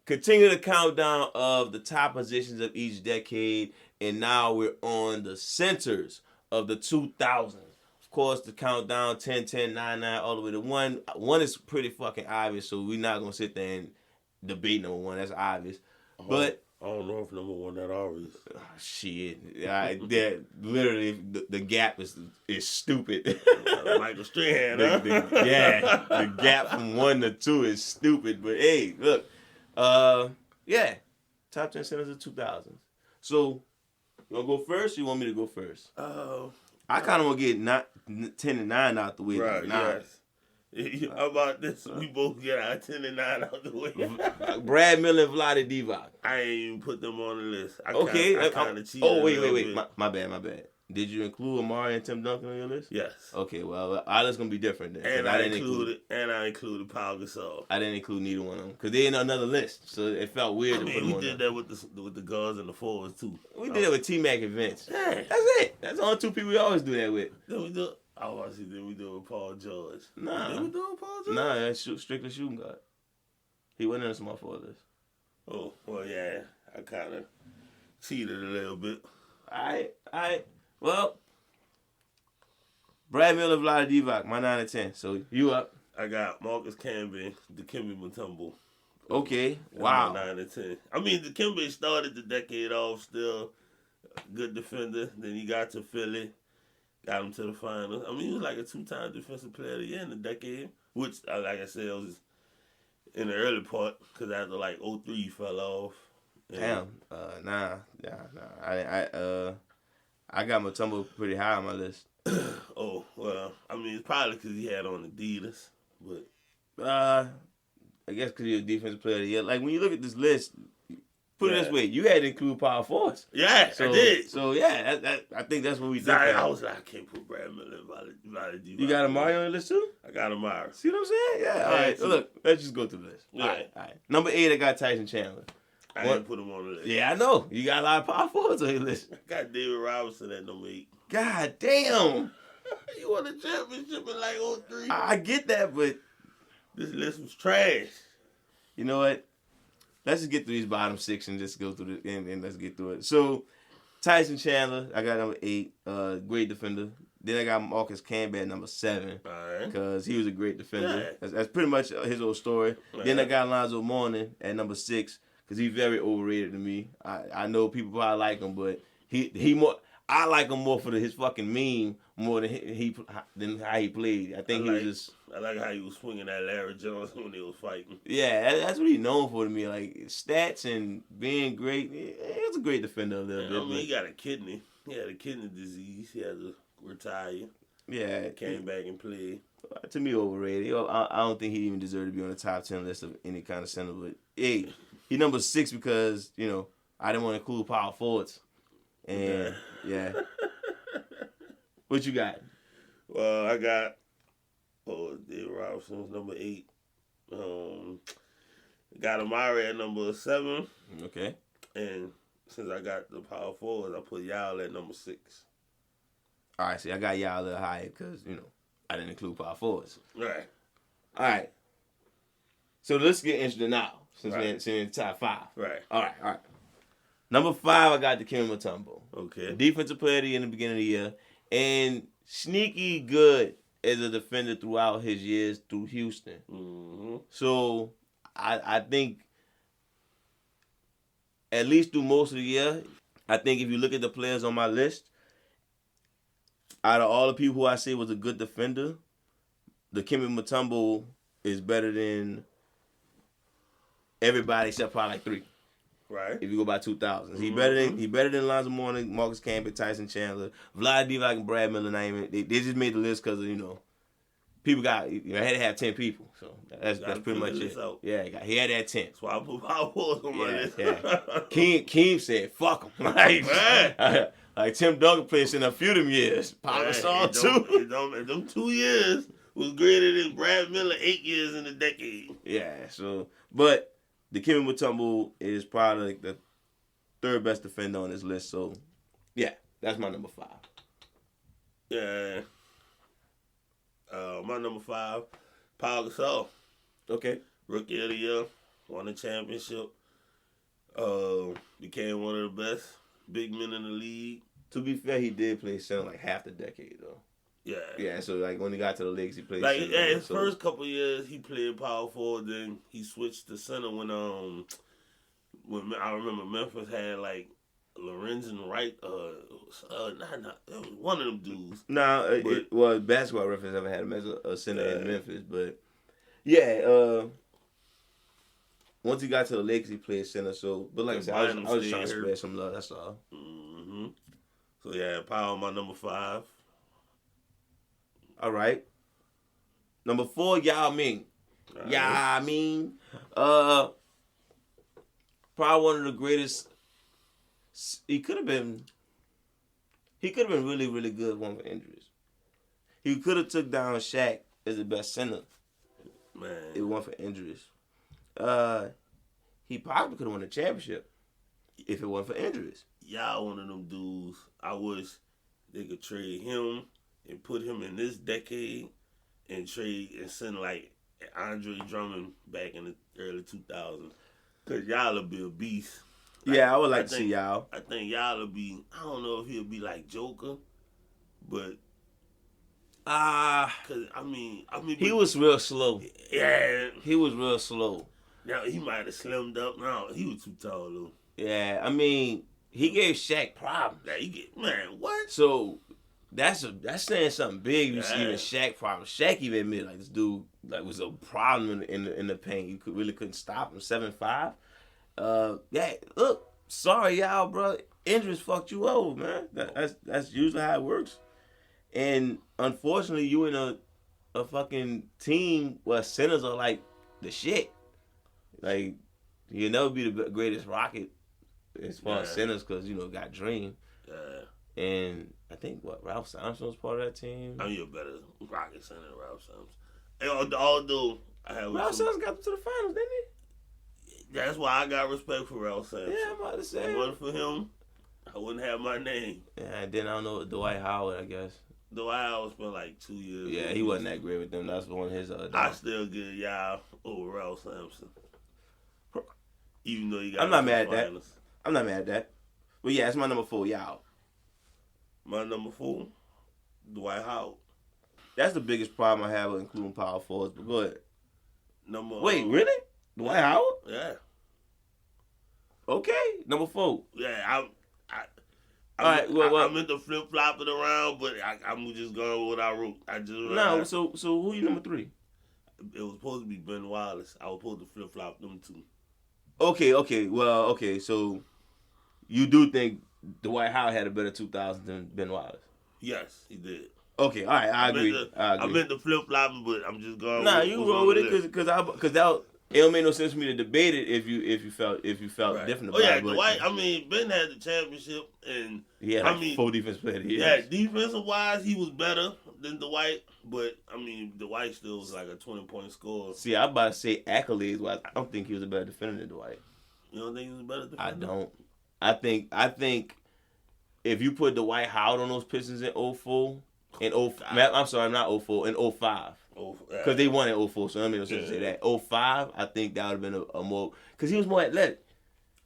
continue the countdown of the top positions of each decade, and now we're on the centers of the 2000s. Of course, the countdown 10, 10, 9, 9, all the way to 1. 1 is pretty fucking obvious, so we're not going to sit there and debate number 1. That's obvious. But I don't know if number 1 that obvious. Shit. Literally, the gap is stupid. Michael Strahan, the gap from 1 to 2 is stupid. But hey, look. Top 10 centers of 2000s. So, you want to go first or you want me to go first? I kind of want to get 10 and 9 out the way. Right, yes. How about this? We both get our 10 and 9 out the way. Brad Miller and Vlade Divac. I ain't even put them on the list. I kind of cheated. Oh, wait. My bad. Did you include Amari and Tim Duncan on your list? Yes. Okay, well, our list going to be different then. And I included Pau Gasol. I didn't include neither one of them because they in another list, so it felt weird to put them on. We did that with the guards and the forwards too. We did it with T-Mac and Vince. Yeah. That's it. That's the only 2 people we always do that with. Then we do it with Paul George. Nah. Did we do it with Paul George? Nah, that's strictly shooting guard. He wasn't in the small forward list. Oh, well, yeah. I kind of cheated a little bit. All right. Well, Brad Miller, Vlade Divac, my 9 and 10. So you up? I got Marcus Camby, Dikembe Mutombo. Okay. Wow. 9 and 10. I mean, Dikembe started the decade off still a good defender. Then he got to Philly, got him to the finals. I mean, he was like a 2-time defensive player of the year in the decade, which, like I said, was in the early part because after like 03 he fell off. Damn. Nah. I got Mutombo pretty high on my list. Oh, well, I mean, it's probably because he had on Adidas, but... I guess because he was defensive player of the year. Like, when you look at this list, put it this way, you had to include power forwards. Yeah, I did. So, yeah, I think that's what we did. I was like, I can't put Brad Miller and Vlade Divac. You got Amari on your list, too? I got Amari. See what I'm saying? Yeah, all right. So, look, let's just go through the list. Yeah. All right. Number 8, I got Tyson Chandler. I didn't put him on the list. Yeah, I know. You got a lot of power forwards on your list. I got David Robinson at number 8. God damn. You won a championship in like 03. I get that, but this list was trash. You know what? Let's just get through these bottom 6 and just go through the and let's get through it. So, Tyson Chandler, I got number 8, great defender. Then I got Marcus Camby at number 7 because he was a great defender. Yeah. That's pretty much his old story. Yeah. Then I got Alonzo Mourning at number 6 because he's very overrated to me. I know people probably like him, but he more. I like him more for his fucking meme more than how he played. I think he was just. I like how he was swinging at Larry Johnson when they was fighting. Yeah, that's what he's known for to me. Like stats and being great. He was a great defender a little bit. I mean, he got a kidney. He had a kidney disease. He had to retire. Yeah, came back and played. To me, overrated. I don't think he even deserved to be on the top 10 list of any kind of center. But hey, he number 6 because I didn't want to include power forwards. And yeah. What you got? Well, I got David Robinson was number 8. Got Amari at number 7. Okay. And since I got the power forwards, I put Yao at number 6. All right, see, I got Yao a little higher because, I didn't include power forwards. Right. All right. So let's get interested now since we're in the top 5. Right. All right. Number 5, I got Dikembe Mutombo. Okay. Defensive player of the year in the beginning of the year. And sneaky good as a defender throughout his years through Houston. Mm-hmm. So I think at least through most of the year, I think if you look at the players on my list, out of all the people who I say was a good defender, Dikembe Mutombo is better than everybody except probably like 3. Right. If you go by 2000s. He better than Alonzo Mourning, Marcus Camby, Tyson Chandler, Vlade Divac, and Brad Miller. They just made the list because of, people got, had to have 10 people. So that's pretty much it. Out. Yeah, he had to have 10. So I put power forwards on my list. Yeah. Keem said, fuck him. Like Tim Duncan played in a few of them years. Power Gasol too. Them 2 years was greater than Brad Miller 8 years in the decade. Yeah, so, but Dikembe Mutombo is probably like the 3rd best defender on this list. So, yeah, that's my number 5. Yeah. My number 5, Pau Gasol. Okay. Rookie of the year. won a championship. Became one of the best big men in the league. To be fair, he did play center like half the decade though. Yeah. Yeah, so like when he got to the Lakers, he played like center. His first couple of years, he played power forward. Then he switched to center when I remember Memphis had like Lorenzen Wright. It was one of them dudes. Basketball Reference never had him as a center in Memphis, but yeah. Once he got to the Lakers, he played center. So, but like I said, I was trying to spread some love. That's all. Mm-hmm. So yeah, Powell my number 5. All right. Number 4, Yao Ming. Right. Yao Ming. Probably one of the greatest. He could have been really, really good one for injuries. He could have took down Shaq as the best center. Man. It won for injuries. He probably could have won the championship if it wasn't for injuries. Y'all one of them dudes. I wish they could trade him and put him in this decade and send like Andre Drummond back in the early 2000s. Because y'all will be a beast. Like, yeah, I would like to see y'all. I think y'all will be, I don't know if he'll be like Joker, but because I mean, he was real slow. Yeah, he was real slow. Now he might have slimmed up. No, he was too tall though. Yeah, I mean, he gave Shaq problems. Man, what? So that's saying something big. You see even Shaq problems. Shaq even admitted like this dude like was a problem in the paint. You really couldn't stop him. 7'5". Yeah, look, sorry y'all, bro. Injuries fucked you over, man. That's usually how it works. And unfortunately, you in a fucking team where centers are like the shit. Like, you'll never be the greatest Rocket as far as centers because, got Dream. Yeah. And I think, Ralph Sampson was part of that team? I mean, you're better Rocket center than Ralph Sampson. And although I have Ralph Sampson got them to the finals, didn't he? That's why I got respect for Ralph Sampson. Yeah, I'm about to say. If it wasn't for him, I wouldn't have my name. Yeah, and then I don't know, Dwight Howard, I guess. Dwight Howard spent like 2 years. Yeah, he wasn't that great with them. That's one of his I still give y'all over Ralph Sampson. Even though you got I'm not mad at that. But yeah, it's my number 4, y'all. My number 4, Dwight Howard. That's the biggest problem I have with including power forwards, but go ahead. Wait, really? Dwight Howard? Yeah. Okay, number 4. Yeah, I meant to flip flop it around, but I'm just going with what I wrote. So who you number 3? It was supposed to be Ben Wallace. I was supposed to flip flop them 2. Okay. Well, okay. So you do think Dwight Howard had a better 2000 than Ben Wallace? Yes, he did. Okay, all right. I agree. I meant to flip flop him, but I'm just going. Nah, you roll with it because that. It don't make no sense for me to debate it if you felt right. different about it. Dwight. I mean, Ben had the championship, and he had 4 defense players. Yeah, defensive wise, he was better than Dwight, but I mean, Dwight still was like a 20-point scorer. See, I'm about to say accolades wise, I don't think he was a better defender than Dwight. You don't think he was a better defender? I don't. I think if you put Dwight Howard on those Pistons in 04 and 05, I'm sorry, not 04, in 05. Because they won in 04, so I mean, no sense to say that. 05, I think that would have been a more, because he was more athletic.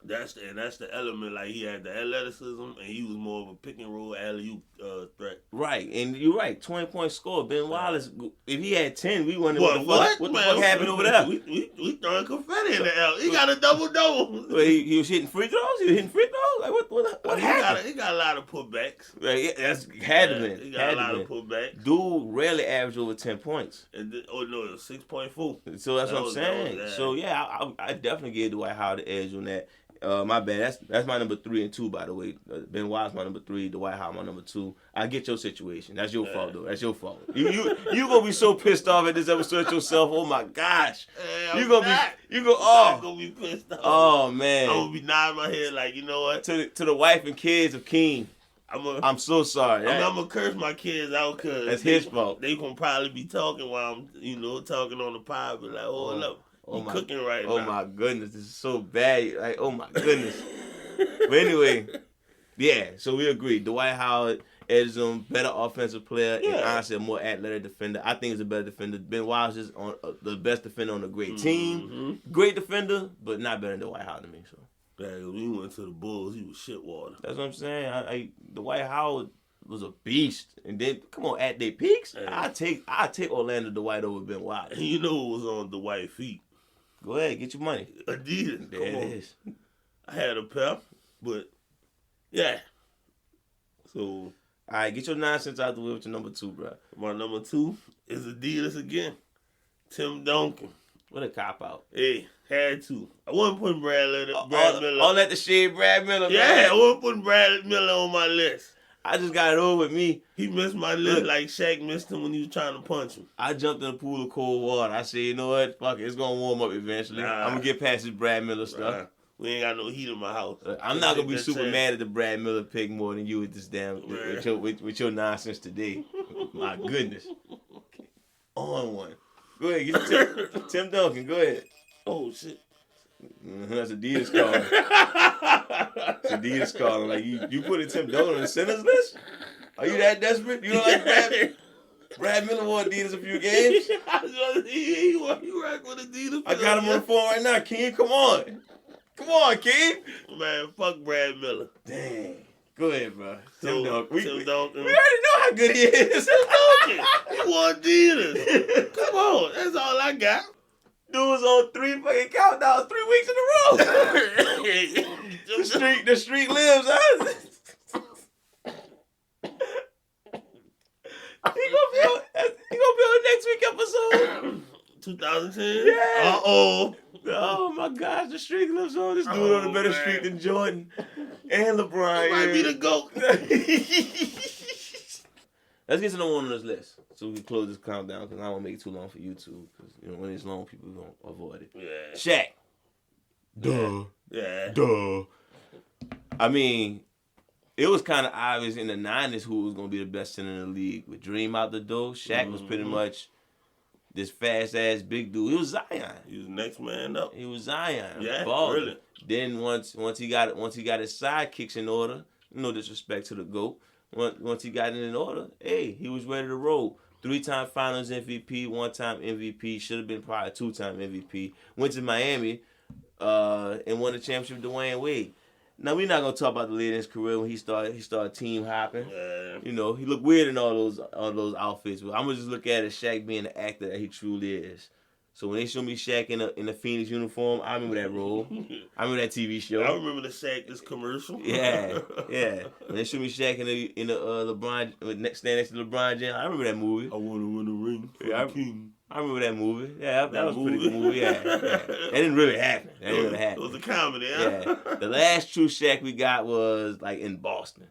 That's the element. Like, he had the athleticism, and he was more of a pick and roll alley-oop threat. Right, and you're right. 20-point score. Ben Wallace, if he had 10, we wondering what the fuck happened over there. We throwing confetti in the L. He got a double-double. Well, he was hitting free throws. He was hitting free throws. Like what happened? He got a lot of putbacks. Right, that's had to be. He got a lot of putbacks. Dude rarely averaged over 10 points. And it was 6.4. So that's what I'm saying. So yeah, I definitely gave Dwight Howard the edge on that. My bad. That's my number 3 and 2, by the way. Ben Wallace my number 3. Dwight Howard my number 2. I get your situation. That's your fault though. That's your fault. You gonna be so pissed off at this episode at yourself. Oh my gosh. I'm gonna be pissed off. Oh man. I'm gonna be nodding my head like, you know what? To the wife and kids of King. I'm so sorry. I'm gonna curse my kids out because that's his fault. They gonna probably be talking while I'm talking on the pod, but like, look. Cooking right now. Oh my goodness, this is so bad. Like, oh my goodness. But anyway, yeah. So we agree. Dwight Howard edges him, better offensive player, Yeah. and honestly a more athletic defender. I think he's a better defender. Benoit is just on the best defender on a great team. Great defender, but not better than Dwight Howard to me. So yeah, when he went to the Bulls, he was shit water. that's what I'm saying. Dwight Howard was a beast, and then come on, at their peaks, I take Orlando Dwight over Benoit. And you know what was on Dwight's feet? Go ahead, get your money. Adidas. There it is. I had a pair, but yeah. So, all right, get your nonsense out the way with your number 2, bro. My number 2 is Adidas again. Tim Duncan. What a cop out. Hey, had to. I wasn't putting Brad Miller. All that the shade Brad Miller. Yeah, man. I wasn't putting Brad Miller on my list. I just got it over with me. He missed my list like Shaq missed him when he was trying to punch him. I jumped in a pool of cold water. I said, you know what? Fuck it. It's going to warm up eventually. I'm going to get past this Brad Miller stuff. We ain't got no heat in my house. I'm not going to be super mad at the Brad Miller pick more than you with this damn, with your nonsense today. My goodness. On one. Go ahead. Get Tim Duncan. Go ahead. Oh, shit. That's Adidas calling. It's Adidas calling. Like, you put Tim Duncan on the centers list? Are you that desperate? You don't like Brad Miller wore Adidas a few games? He rock with Adidas. I got him on the phone right now. King, come on. Come on, King. Man, fuck Brad Miller. Dang. Go ahead, bro. Tim Duncan. We already Duncan. know how good he is. Tim Duncan. He wore Adidas. Come on. That's all I got. Dude was on 3 fucking countdowns 3 weeks in a row. the streak lives, huh? He gonna be on next week episode. 2010? Yeah. Uh-oh. Oh my gosh, the streak lives on. This dude on a better streak than Jordan and LeBron. He might be the GOAT. Let's get to number 1 on this list so we can close this countdown because I don't want to make it too long for YouTube because when it's long, people gonna avoid it. Yeah. Shaq. Duh. Yeah. Duh. I mean, it was kind of obvious in the 90s who was going to be the best center in the league. With Dream out the door, Shaq was pretty much this fast-ass big dude. He was Zion. He was the next man up. He was Zion. Yeah, Baller. really. Then once he got his sidekicks in order, no disrespect to the GOAT, once he got it in order, hey, he was ready to roll. 3-time Finals MVP, 1-time MVP, should have been probably 2-time MVP. Went to Miami and won the championship with Dwayne Wade. Now we're not gonna talk about the later in his career when he started team hopping. Yeah. You know, he looked weird in all those outfits. But I'm gonna just look at it as Shaq being the actor that he truly is. So when they show me Shaq in a Phoenix uniform, I remember that role. I remember that TV show. I remember the Shaq commercial. Yeah. When they show me Shaq in the LeBron standing next to LeBron James, I remember that movie. I want to win a ring for the king. I remember that movie. Yeah, that was a pretty good movie. Yeah. That didn't really happen. It was a comedy, huh? Yeah. The last true Shaq we got was like in Boston.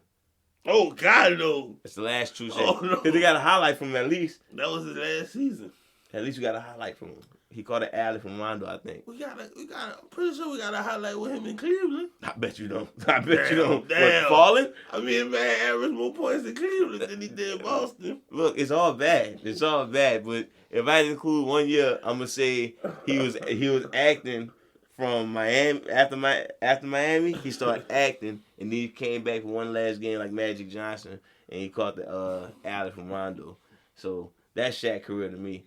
Oh, God, no. That's the last true Shaq. Oh, no. Because they got a highlight from him at least. That was his last season. At least we got a highlight from him. He caught an alley from Rondo, I think. I'm pretty sure we got a highlight with him in Cleveland. I bet you don't. I bet you don't. Damn. What, falling? I mean, man, averaged more points in Cleveland than he did in Boston. Look, it's all bad. It's all bad. But if I include 1 year, I'm gonna say he was acting from Miami after Miami. He started acting, and then he came back for one last game like Magic Johnson, and he caught the alley from Rondo. So that's Shaq career to me.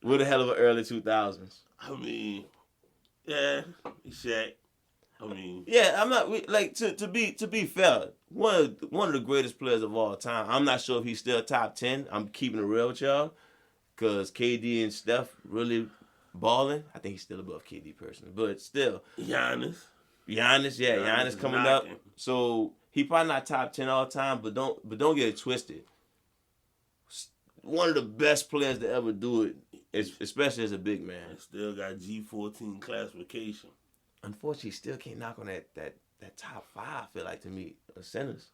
What a hell of an early 2000s. I mean, yeah, Shaq. I mean, yeah, I'm not like to be fair. One of the greatest players of all time. I'm not sure if he's still top 10. I'm keeping it real with y'all, cause KD and Steph really balling. I think he's still above KD personally, but still. Giannis, Giannis coming up. So he probably not top 10 all time, but don't get it twisted. One of the best players to ever do it, especially as a big man. Still got G14 classification. Unfortunately, he still can't knock on that top 5. I feel like to me, centers.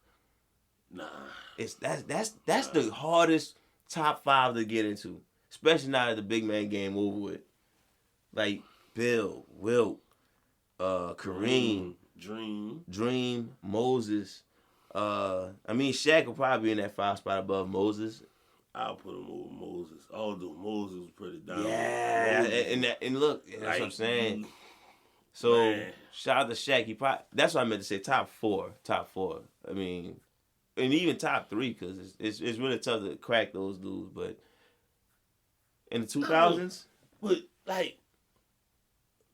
Nah, that's the hardest top 5 to get into, especially now that the big man game over with. Like Bill, Wilt, Kareem, Dream, Moses. I mean, Shaq will probably be in that 5 spot above Moses. I'll put him over Moses. Although Moses was pretty down. Yeah, and look, that's what I'm saying. So man. Shout out to Shaq. That's what I meant to say. Top four. I mean, and even top 3 because it's really tough to crack those dudes. But in the 2000s, but like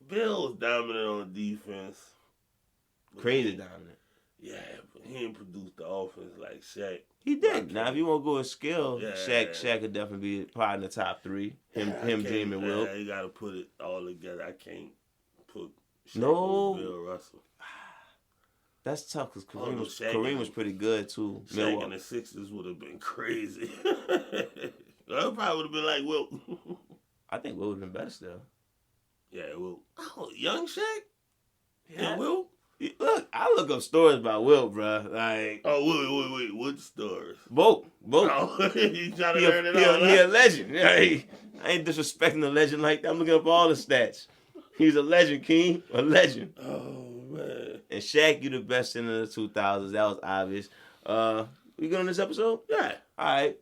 Bill was dominant on defense. Crazy dominant. Yeah, but he didn't produce the offense like Shaq. He did. Now, if you want to go with skill, Yeah. Shaq could definitely be part in the top 3. Him, Dream, and Wilt. Yeah, you got to put it all together. I can't put Shaq No. over Bill Russell. That's tough because Kareem was pretty good too. Shaq in the 60s would have been crazy. That probably would have been like Wilt. I think Wilt would have been better still. Yeah, Wilt. Oh, young Shaq? Yeah. And Wilt? Look, I look up stories about Wilt, bro. Like, oh, wait. What stories? Both. Oh, you trying to learn it all? He a legend. Yeah, I ain't disrespecting a legend like that. I'm looking up all the stats. He's a legend, King. A legend. Oh, man. And Shaq, you the best in the 2000s. That was obvious. We good on this episode? Yeah. All right.